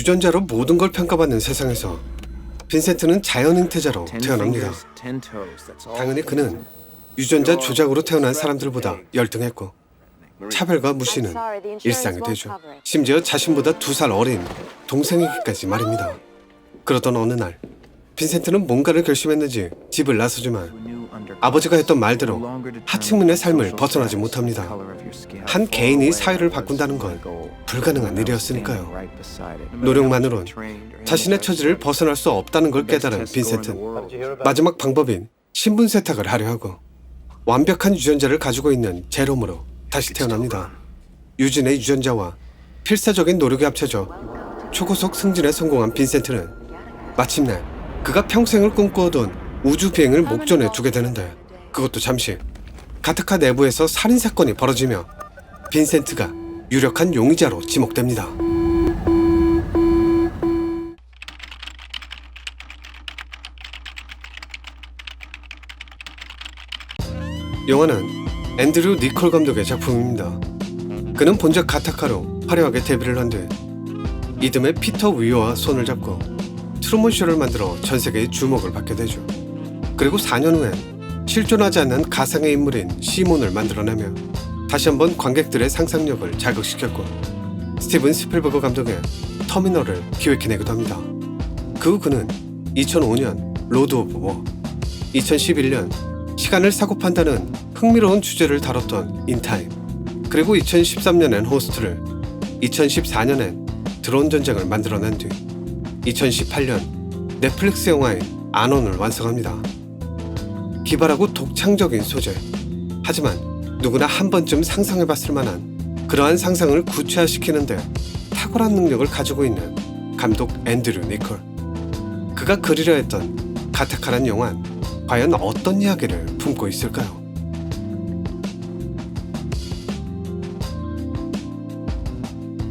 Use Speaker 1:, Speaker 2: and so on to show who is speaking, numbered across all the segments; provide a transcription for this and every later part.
Speaker 1: 유전자로 모든 걸 평가받는 세상에서 빈센트는 자연 행태자로 태어납니다. 당연히 그는 유전자 조작으로 태어난 사람들보다 열등했고 차별과 무시는 일상이 되죠. 심지어 자신보다 2살 어린 동생에게까지 말입니다. 그러던 어느 날 빈센트는 뭔가를 결심했는지 집을 나서지만 아버지가 했던 말대로 하층민의 삶을 벗어나지 못합니다. 한 개인이 사회를 바꾼다는 건 불가능한 일이었으니까요. 노력만으론 자신의 처지를 벗어날 수 없다는 걸 깨달은 빈센트는 마지막 방법인 신분 세탁을 하려 하고 완벽한 유전자를 가지고 있는 제롬으로 다시 태어납니다. 유진의 유전자와 필사적인 노력이 합쳐져 초고속 승진에 성공한 빈센트는 마침내 그가 평생을 꿈꿔오던 우주 비행을 목전에 두게 되는데 그것도 잠시 가타카 내부에서 살인사건이 벌어지며 빈센트가 유력한 용의자로 지목됩니다. 영화는 앤드류 니콜 감독의 작품입니다. 그는 본작 가타카로 화려하게 데뷔를 한 뒤 이듬해 피터 위어와 손을 잡고 트루먼 쇼를 만들어 전 세계의 주목을 받게 되죠. 그리고 4년 후엔 실존하지 않는 가상의 인물인 시몬을 만들어내며 다시 한번 관객들의 상상력을 자극시켰고 스티븐 스필버그 감독의 터미널을 기획해내기도 합니다. 그 후 그는 2005년 로드 오브 워, 2011년 시간을 사고 판다는 흥미로운 주제를 다뤘던 인타임, 그리고 2013년엔 호스트를, 2014년엔 드론 전쟁을 만들어낸 뒤 2018년 넷플릭스 영화인 아논을 완성합니다. 기발하고 독창적인 소재, 하지만 누구나 한 번쯤 상상해봤을 만한 그러한 상상을 구체화시키는데 탁월한 능력을 가지고 있는 감독 앤드류 니콜. 그가 그리려 했던 가타카란 영화는 과연 어떤 이야기를 품고 있을까요?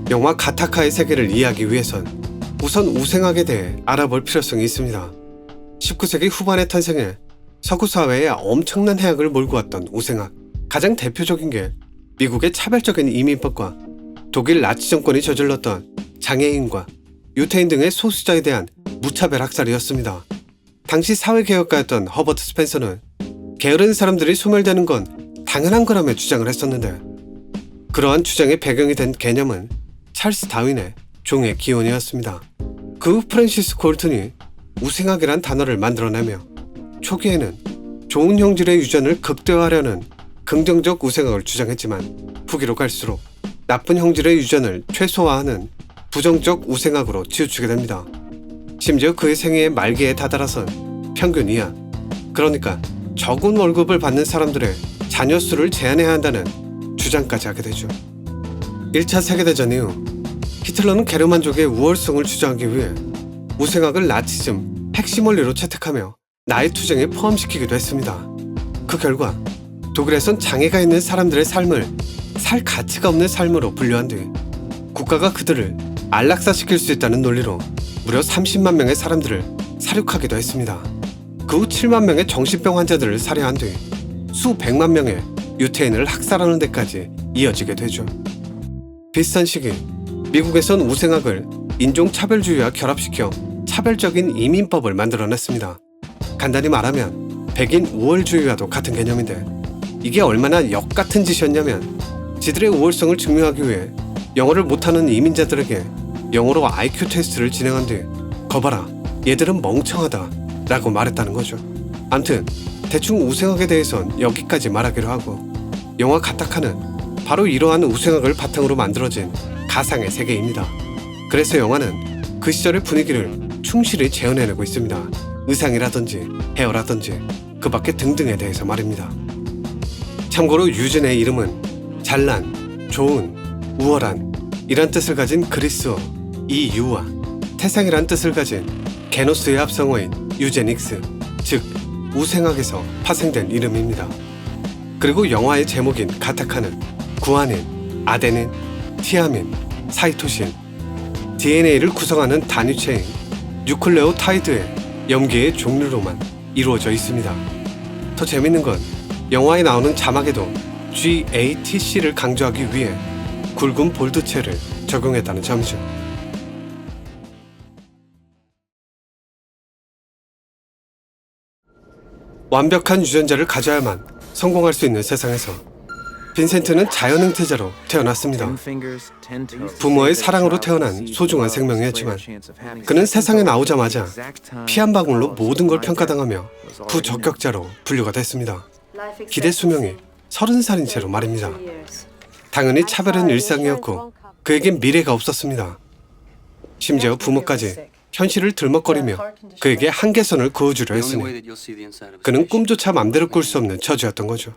Speaker 1: 영화 가타카의 세계를 이해하기 위해선 우선 우생학에 대해 알아볼 필요성이 있습니다. 19세기 후반에 탄생해 서구 사회에 엄청난 해악을 몰고 왔던 우생학. 가장 대표적인 게 미국의 차별적인 이민법과 독일 나치 정권이 저질렀던 장애인과 유태인 등의 소수자에 대한 무차별 학살이었습니다. 당시 사회개혁가였던 허버트 스펜서는 게으른 사람들이 소멸되는 건 당연한 거라며 주장을 했었는데 그러한 주장의 배경이 된 개념은 찰스 다윈의 종의 기원이었습니다. 그 후 프랜시스 콜튼이 우생학이란 단어를 만들어내며 초기에는 좋은 형질의 유전을 극대화하려는 긍정적 우생학을 주장했지만 후기로 갈수록 나쁜 형질의 유전을 최소화하는 부정적 우생학으로 치우치게 됩니다. 심지어 그의 생애의 말기에 다다라선 평균 이하, 그러니까 적은 월급을 받는 사람들의 자녀 수를 제한해야 한다는 주장까지 하게 되죠. 1차 세계대전 이후 히틀러는 게르만족의 우월성을 주장하기 위해 우생학을 나치즘 핵심 원리로 채택하며 나이투쟁에 포함시키기도 했습니다. 그 결과 독일에선 장애가 있는 사람들의 삶을 살 가치가 없는 삶으로 분류한 뒤 국가가 그들을 안락사시킬 수 있다는 논리로 무려 30만 명의 사람들을 살육하기도 했습니다. 그 후 7만 명의 정신병 환자들을 살해한 뒤 수백만 명의 유태인을 학살하는 데까지 이어지게 되죠. 비슷한 시기 미국에선 우생학을 인종차별주의와 결합시켜 차별적인 이민법을 만들어냈습니다. 간단히 말하면 백인 우월주의와도 같은 개념인데 이게 얼마나 역같은 짓이었냐면 지들의 우월성을 증명하기 위해 영어를 못하는 이민자들에게 영어로 IQ 테스트를 진행한 뒤 거봐라 얘들은 멍청하다 라고 말했다는 거죠. 암튼 대충 우생학에 대해선 여기까지 말하기로 하고 영화 가타카는 바로 이러한 우생학을 바탕으로 만들어진 가상의 세계입니다. 그래서 영화는 그 시절의 분위기를 충실히 재현해내고 있습니다. 의상이라든지 헤어라든지 그 밖에 등등에 대해서 말입니다. 참고로 유진의 이름은 잘난, 좋은, 우월한 이란 뜻을 가진 그리스어 이유와 태생이란 뜻을 가진 게노스의 합성어인 유제닉스, 즉 우생학에서 파생된 이름입니다. 그리고 영화의 제목인 가타카는 구아닌, 아데닌, 티아민, 사이토신, DNA를 구성하는 단위체인 뉴클레오타이드의 염기의 종류로만 이루어져 있습니다. 더 재밌는 건 영화에 나오는 자막에도 GATC를 강조하기 위해 굵은 볼드체를 적용했다는 점이죠. 완벽한 유전자를 가져야만 성공할 수 있는 세상에서 빈센트는 자연응태자로 태어났습니다. 부모의 사랑으로 태어난 소중한 생명이었지만 그는 세상에 나오자마자 피 한 방울로 모든 걸 평가당하며 부적격자로 분류가 됐습니다. 기대 수명이 30살인 채로 말입니다. 당연히 차별은 일상이었고 그에겐 미래가 없었습니다. 심지어 부모까지 현실을 들먹거리며 그에게 한계선을 그어주려 했으니 그는 꿈조차 맘대로 꿀 수 없는 처지였던 거죠.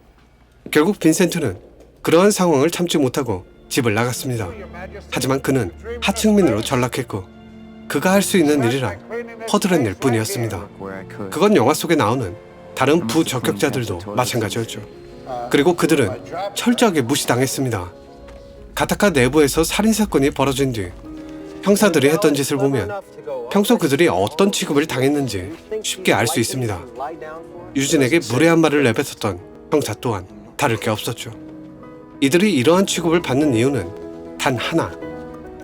Speaker 1: 결국 빈센트는 그러한 상황을 참지 못하고 집을 나갔습니다. 하지만 그는 하층민으로 전락했고 그가 할 수 있는 일이란 허드렛일 뿐이었습니다. 그건 영화 속에 나오는 다른 부적격자들도 마찬가지였죠. 그리고 그들은 철저하게 무시당했습니다. 가타카 내부에서 살인사건이 벌어진 뒤 형사들이 했던 짓을 보면 평소 그들이 어떤 취급을 당했는지 쉽게 알 수 있습니다. 유진에게 무례한 말을 내뱉었던 형사 또한 다를 게 없었죠. 이들이 이러한 취급을 받는 이유는 단 하나,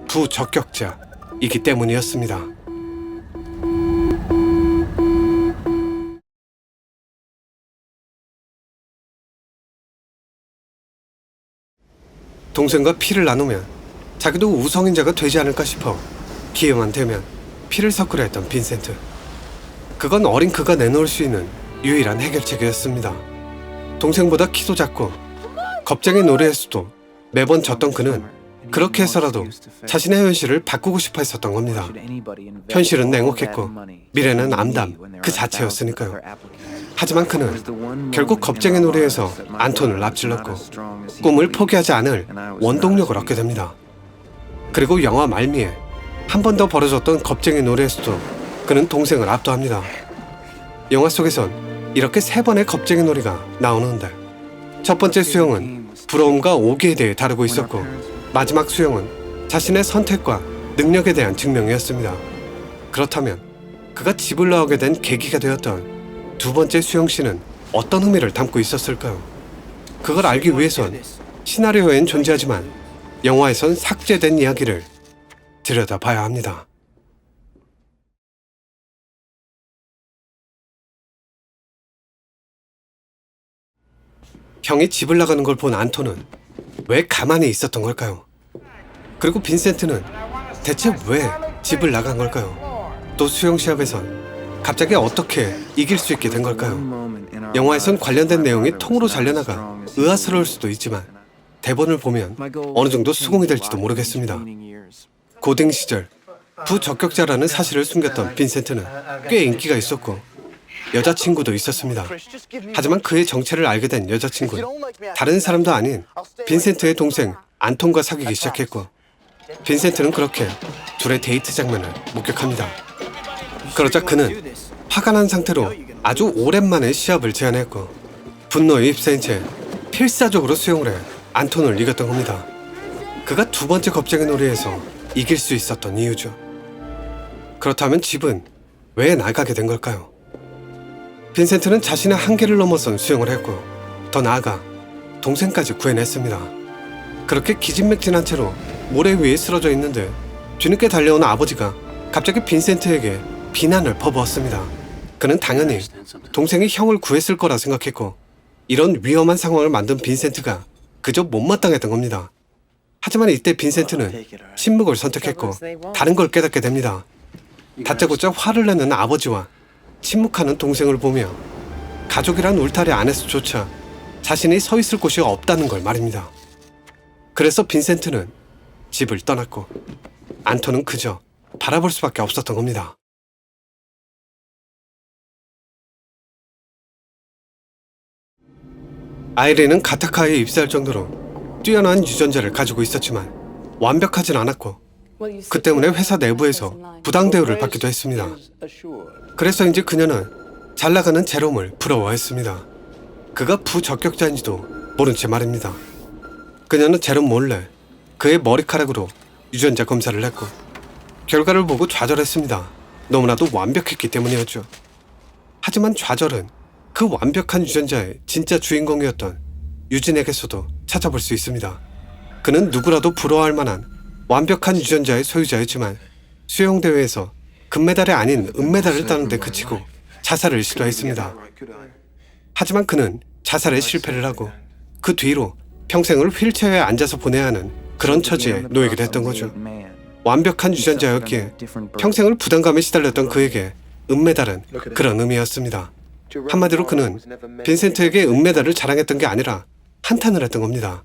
Speaker 1: 부적격자이기 때문이었습니다. 동생과 피를 나누면 자기도 우성인자가 되지 않을까 싶어 기회만 되면 피를 섞으려 했던 빈센트. 그건 어린 그가 내놓을 수 있는 유일한 해결책이었습니다. 동생보다 키도 작고 겁쟁이 놀이에서도 매번 졌던 그는 그렇게 해서라도 자신의 현실을 바꾸고 싶어 했었던 겁니다. 현실은 냉혹했고 미래는 암담 그 자체였으니까요. 하지만 그는 결국 겁쟁이 놀이에서 안톤을 앞질렀고 꿈을 포기하지 않을 원동력을 얻게 됩니다. 그리고 영화 말미에 한 번 더 벌어졌던 겁쟁이 놀이에서도 그는 동생을 압도합니다. 영화 속에선 이렇게 3번의 겁쟁이 놀이가 나오는데 첫 번째 수영은 부러움과 오기에 대해 다루고 있었고 마지막 수영은 자신의 선택과 능력에 대한 증명이었습니다. 그렇다면 그가 집을 나오게 된 계기가 되었던 두 번째 수영씬은 어떤 의미를 담고 있었을까요? 그걸 알기 위해선 시나리오엔 존재하지만 영화에선 삭제된 이야기를 들여다봐야 합니다. 형이 집을 나가는 걸 본 안톤은 왜 가만히 있었던 걸까요? 그리고 빈센트는 대체 왜 집을 나간 걸까요? 또 수영 시합에선 갑자기 어떻게 이길 수 있게 된 걸까요? 영화에선 관련된 내용이 통으로 잘려나가 의아스러울 수도 있지만 대본을 보면 어느 정도 수긍이 될지도 모르겠습니다. 고딩 시절 부적격자라는 사실을 숨겼던 빈센트는 꽤 인기가 있었고 여자친구도 있었습니다. 하지만 그의 정체를 알게 된 여자친구는 다른 사람도 아닌 빈센트의 동생 안톤과 사귀기 시작했고 빈센트는 그렇게 둘의 데이트 장면을 목격합니다. 그러자 그는 화가 난 상태로 아주 오랜만에 시합을 제안했고 분노에 휩싸인 채 필사적으로 수영을 해 안톤을 이겼던 겁니다. 그가 두 번째 겁쟁이 놀이에서 이길 수 있었던 이유죠. 그렇다면 집은 왜 나가게 된 걸까요? 빈센트는 자신의 한계를 넘어선 수영을 했고 더 나아가 동생까지 구해냈습니다. 그렇게 기진맥진한 채로 모래 위에 쓰러져 있는데 뒤늦게 달려온 아버지가 갑자기 빈센트에게 비난을 퍼부었습니다. 그는 당연히 동생이 형을 구했을 거라 생각했고 이런 위험한 상황을 만든 빈센트가 그저 못마땅했던 겁니다. 하지만 이때 빈센트는 침묵을 선택했고 다른 걸 깨닫게 됩니다. 다짜고짜 화를 내는 아버지와 침묵하는 동생을 보며 가족이란 울타리 안에서조차 자신이 서 있을 곳이 없다는 걸 말입니다. 그래서 빈센트는 집을 떠났고 안톤은 그저 바라볼 수밖에 없었던 겁니다. 아이린은 가타카에 입사할 정도로 뛰어난 유전자를 가지고 있었지만 완벽하진 않았고 그 때문에 회사 내부에서 부당 대우를 받기도 했습니다. 그래서인지 그녀는 잘 나가는 제롬을 부러워했습니다. 그가 부적격자인지도 모른 채 말입니다. 그녀는 제롬 몰래 그의 머리카락으로 유전자 검사를 했고 결과를 보고 좌절했습니다. 너무나도 완벽했기 때문이었죠. 하지만 좌절은 그 완벽한 유전자의 진짜 주인공이었던 유진에게서도 찾아볼 수 있습니다. 그는 누구라도 부러워할 만한 완벽한 유전자의 소유자였지만 수영대회에서 금메달이 아닌 은메달을 따는 데 그치고 자살을 시도했습니다. 하지만 그는 자살에 실패를 하고 그 뒤로 평생을 휠체어에 앉아서 보내야 하는 그런 처지에 놓이게 됐던 거죠. 완벽한 유전자였기에 평생을 부담감에 시달렸던 그에게 은메달은 그런 의미였습니다. 한마디로 그는 빈센트에게 은메달을 자랑했던 게 아니라 한탄을 했던 겁니다.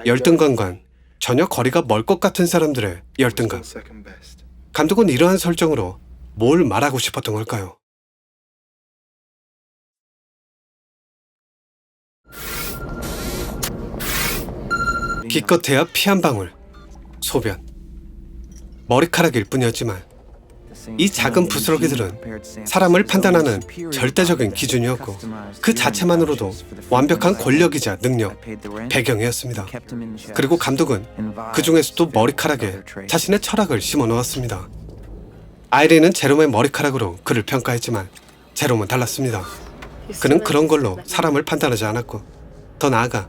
Speaker 1: 열등감과 전혀 거리가 멀 것 같은 사람들의 열등감. 감독은 이러한 설정으로 뭘 말하고 싶었던 걸까요? 기껏해야 피 한 방울, 소변, 머리카락일 뿐이었지만 이 작은 부스러기들은 사람을 판단하는 절대적인 기준이었고 그 자체만으로도 완벽한 권력이자 능력, 배경이었습니다. 그리고 감독은 그 중에서도 머리카락에 자신의 철학을 심어 놓았습니다. 아이린은 제롬의 머리카락으로 그를 평가했지만 제롬은 달랐습니다. 그는 그런 걸로 사람을 판단하지 않았고 더 나아가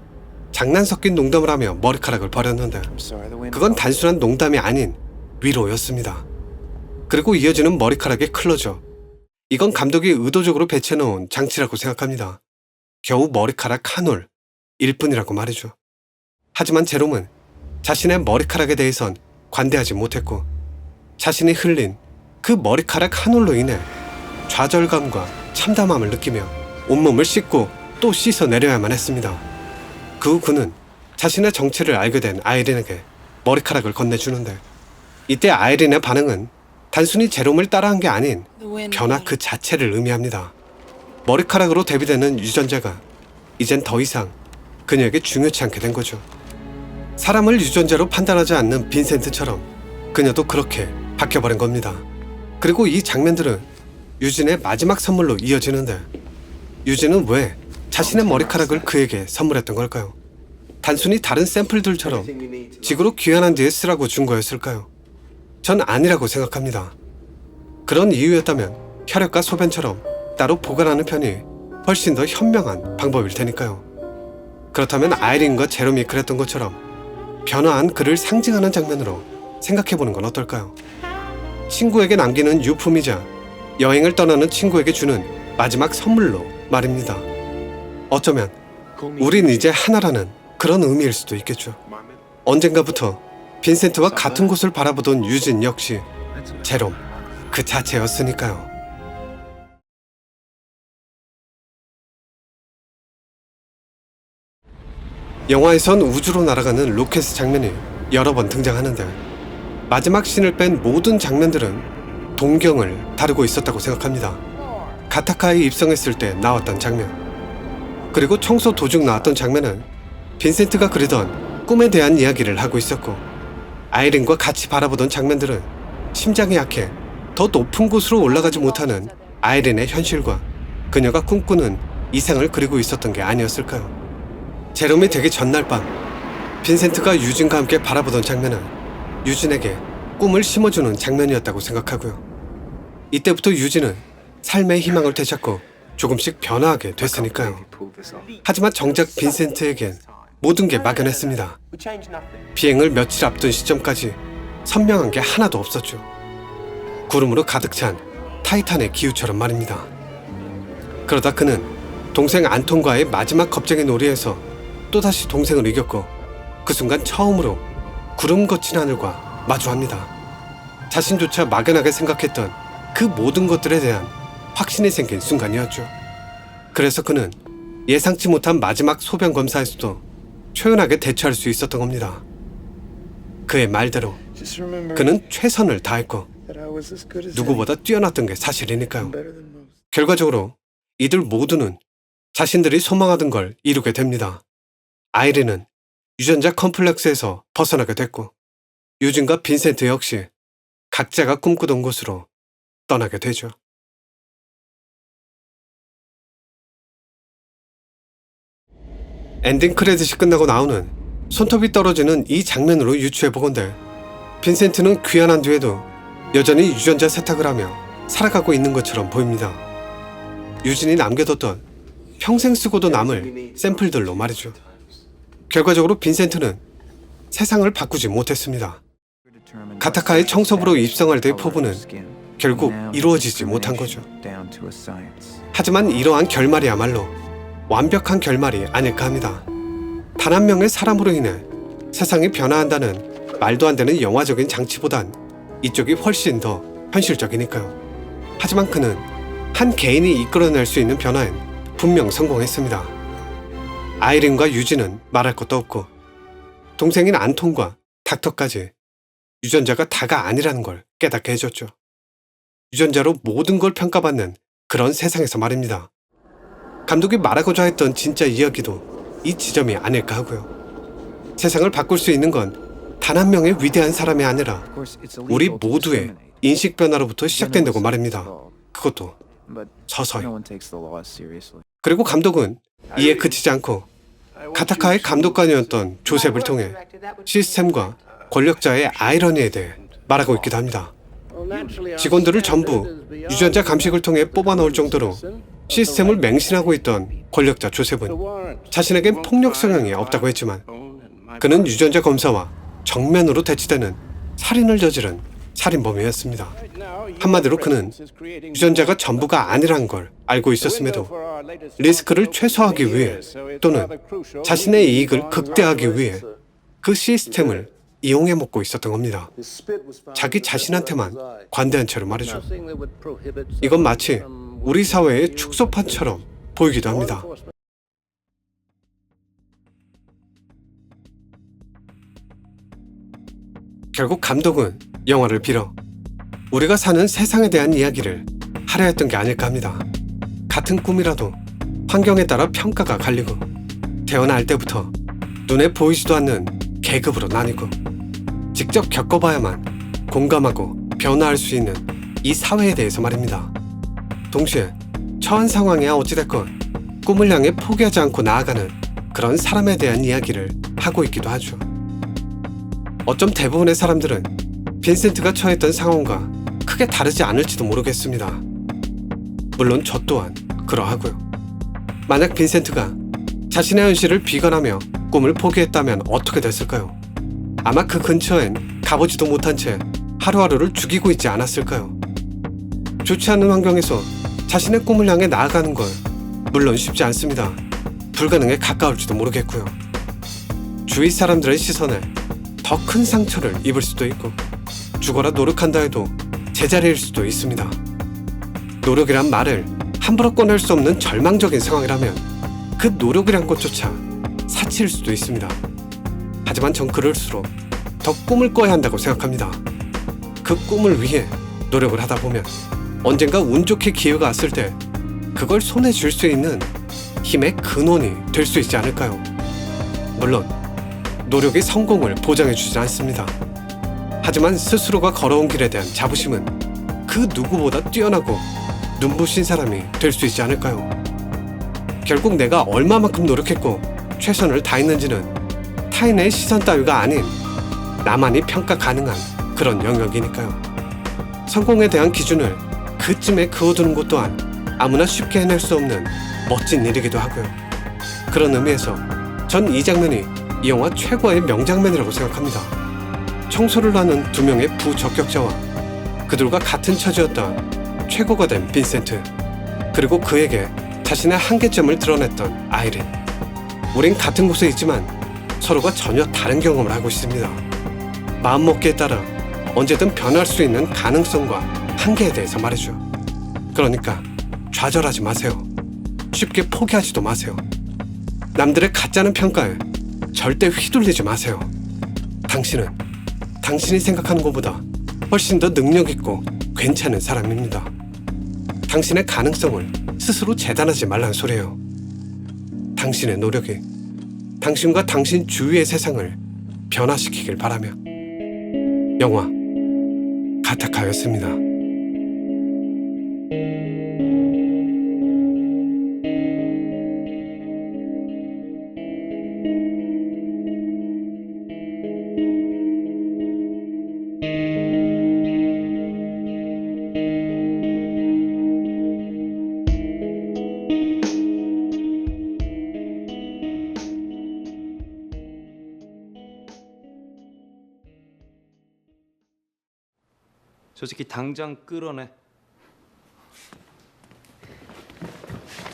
Speaker 1: 장난 섞인 농담을 하며 머리카락을 버렸는데 그건 단순한 농담이 아닌 위로였습니다. 그리고 이어지는 머리카락의 클로저. 이건 감독이 의도적으로 배치해놓은 장치라고 생각합니다. 겨우 머리카락 한 올일 뿐이라고 말이죠. 하지만 제롬은 자신의 머리카락에 대해선 관대하지 못했고 자신이 흘린 그 머리카락 한 올로 인해 좌절감과 참담함을 느끼며 온몸을 씻고 또 씻어내려야만 했습니다. 그 후 그는 자신의 정체를 알게 된 아이린에게 머리카락을 건네주는데 이때 아이린의 반응은 단순히 제롬을 따라한 게 아닌 변화 그 자체를 의미합니다. 머리카락으로 대비되는 유전자가 이젠 더 이상 그녀에게 중요치 않게 된 거죠. 사람을 유전자로 판단하지 않는 빈센트처럼 그녀도 그렇게 바뀌어버린 겁니다. 그리고 이 장면들은 유진의 마지막 선물로 이어지는데 유진은 왜 자신의 머리카락을 그에게 선물했던 걸까요? 단순히 다른 샘플들처럼 지구로 귀환한 뒤에 쓰라고 준 거였을까요? 전 아니라고 생각합니다. 그런 이유였다면 혈액과 소변처럼 따로 보관하는 편이 훨씬 더 현명한 방법일 테니까요. 그렇다면 아이린과 제롬이 그랬던 것처럼 변화한 그를 상징하는 장면으로 생각해보는 건 어떨까요? 친구에게 남기는 유품이자 여행을 떠나는 친구에게 주는 마지막 선물로 말입니다. 어쩌면 우린 이제 하나라는 그런 의미일 수도 있겠죠. 언젠가부터 빈센트와 같은 곳을 바라보던 유진 역시 제롬 그 자체였으니까요. 영화에선 우주로 날아가는 로켓 장면이 여러 번 등장하는데 마지막 씬을 뺀 모든 장면들은 동경을 다루고 있었다고 생각합니다. 가타카에 입성했을 때 나왔던 장면, 그리고 청소 도중 나왔던 장면은 빈센트가 그리던 꿈에 대한 이야기를 하고 있었고 아이린과 같이 바라보던 장면들은 심장이 약해 더 높은 곳으로 올라가지 못하는 아이린의 현실과 그녀가 꿈꾸는 이상을 그리고 있었던 게 아니었을까요? 제롬이 되기 전날 밤 빈센트가 유진과 함께 바라보던 장면은 유진에게 꿈을 심어주는 장면이었다고 생각하고요. 이때부터 유진은 삶의 희망을 되찾고 조금씩 변화하게 됐으니까요. 하지만 정작 빈센트에겐 모든 게 막연했습니다. 비행을 며칠 앞둔 시점까지 선명한 게 하나도 없었죠. 구름으로 가득 찬 타이탄의 기후처럼 말입니다. 그러다 그는 동생 안톤과의 마지막 겁쟁이 놀이에서 또다시 동생을 이겼고 그 순간 처음으로 구름 거친 하늘과 마주합니다. 자신조차 막연하게 생각했던 그 모든 것들에 대한 확신이 생긴 순간이었죠. 그래서 그는 예상치 못한 마지막 소변 검사에서도 초연하게 대처할 수 있었던 겁니다. 그의 말대로 그는 최선을 다했고 누구보다 뛰어났던 게 사실이니까요. 결과적으로 이들 모두는 자신들이 소망하던 걸 이루게 됩니다. 아이린은 유전자 컴플렉스에서 벗어나게 됐고 유진과 빈센트 역시 각자가 꿈꾸던 곳으로 떠나게 되죠. 엔딩 크레딧이 끝나고 나오는 손톱이 떨어지는 이 장면으로 유추해보건대 빈센트는 귀환한 뒤에도 여전히 유전자 세탁을 하며 살아가고 있는 것처럼 보입니다. 유진이 남겨뒀던 평생 쓰고도 남을 샘플들로 말이죠. 결과적으로 빈센트는 세상을 바꾸지 못했습니다. 가타카의 청소부로 입성할 때의 포부는 결국 이루어지지 못한 거죠. 하지만 이러한 결말이야말로 완벽한 결말이 아닐까 합니다. 단 한 명의 사람으로 인해 세상이 변화한다는 말도 안 되는 영화적인 장치보단 이쪽이 훨씬 더 현실적이니까요. 하지만 그는 한 개인이 이끌어낼 수 있는 변화엔 분명 성공했습니다. 아이린과 유진은 말할 것도 없고 동생인 안톤과 닥터까지 유전자가 다가 아니라는 걸 깨닫게 해줬죠. 유전자로 모든 걸 평가받는 그런 세상에서 말입니다. 감독이 말하고자 했던 진짜 이야기도 이 지점이 아닐까 하고요. 세상을 바꿀 수 있는 건 단 한 명의 위대한 사람이 아니라 우리 모두의 인식 변화로부터 시작된다고 말입니다. 그것도 서서히. 그리고 감독은 이에 그치지 않고 가타카의 감독관이었던 조셉을 통해 시스템과 권력자의 아이러니에 대해 말하고 있기도 합니다. 직원들을 전부 유전자 감식을 통해 뽑아넣을 정도로 시스템을 맹신하고 있던 권력자 조셉은 자신에겐 폭력 성향이 없다고 했지만 그는 유전자 검사와 정면으로 대치되는 살인을 저지른 살인범이었습니다. 한마디로 그는 유전자가 전부가 아니란 걸 알고 있었음에도 리스크를 최소화하기 위해 또는 자신의 이익을 극대화하기 위해 그 시스템을 이용해 먹고 있었던 겁니다. 자기 자신한테만 관대한 채로 말이죠. 이건 마치 우리 사회의 축소판처럼 보이기도 합니다. 결국 감독은 영화를 빌어 우리가 사는 세상에 대한 이야기를 하려 했던 게 아닐까 합니다. 같은 꿈이라도 환경에 따라 평가가 갈리고 태어날 때부터 눈에 보이지도 않는 계급으로 나뉘고 직접 겪어봐야만 공감하고 변화할 수 있는 이 사회에 대해서 말입니다. 동시에 처한 상황이야 어찌됐건 꿈을 향해 포기하지 않고 나아가는 그런 사람에 대한 이야기를 하고 있기도 하죠. 어쩜 대부분의 사람들은 빈센트가 처했던 상황과 크게 다르지 않을지도 모르겠습니다. 물론 저 또한 그러하고요. 만약 빈센트가 자신의 현실을 비관하며 꿈을 포기했다면 어떻게 됐을까요? 아마 그 근처엔 가보지도 못한 채 하루하루를 죽이고 있지 않았을까요? 좋지 않은 환경에서 자신의 꿈을 향해 나아가는 걸 물론 쉽지 않습니다. 불가능에 가까울지도 모르겠고요. 주위 사람들의 시선에 더 큰 상처를 입을 수도 있고 죽어라 노력한다 해도 제자리일 수도 있습니다. 노력이란 말을 함부로 꺼낼 수 없는 절망적인 상황이라면 그 노력이란 것조차 사치일 수도 있습니다. 하지만 전 그럴수록 더 꿈을 꿔야 한다고 생각합니다. 그 꿈을 위해 노력을 하다 보면 언젠가 운 좋게 기회가 왔을 때 그걸 손에 쥘 수 있는 힘의 근원이 될 수 있지 않을까요? 물론 노력이 성공을 보장해주지 않습니다. 하지만 스스로가 걸어온 길에 대한 자부심은 그 누구보다 뛰어나고 눈부신 사람이 될 수 있지 않을까요? 결국 내가 얼마만큼 노력했고 최선을 다했는지는 타인의 시선 따위가 아닌 나만이 평가 가능한 그런 영역이니까요. 성공에 대한 기준을 그쯤에 그어두는 것 또한 아무나 쉽게 해낼 수 없는 멋진 일이기도 하고요. 그런 의미에서 전 이 장면이 이 영화 최고의 명장면이라고 생각합니다. 청소를 하는 두 명의 부적격자와 그들과 같은 처지였던 최고가 된 빈센트, 그리고 그에게 자신의 한계점을 드러냈던 아이린. 우린 같은 곳에 있지만 서로가 전혀 다른 경험을 하고 있습니다. 마음먹기에 따라 언제든 변할 수 있는 가능성과 한계에 대해서 말이죠. 그러니까 좌절하지 마세요. 쉽게 포기하지도 마세요. 남들의 가짜는 평가에 절대 휘둘리지 마세요. 당신은 당신이 생각하는 것보다 훨씬 더 능력있고 괜찮은 사람입니다. 당신의 가능성을 스스로 재단하지 말라는 소리예요. 당신의 노력이 당신과 당신 주위의 세상을 변화시키길 바라며 영화 가타카였습니다.
Speaker 2: 저 새끼 당장 끌어내.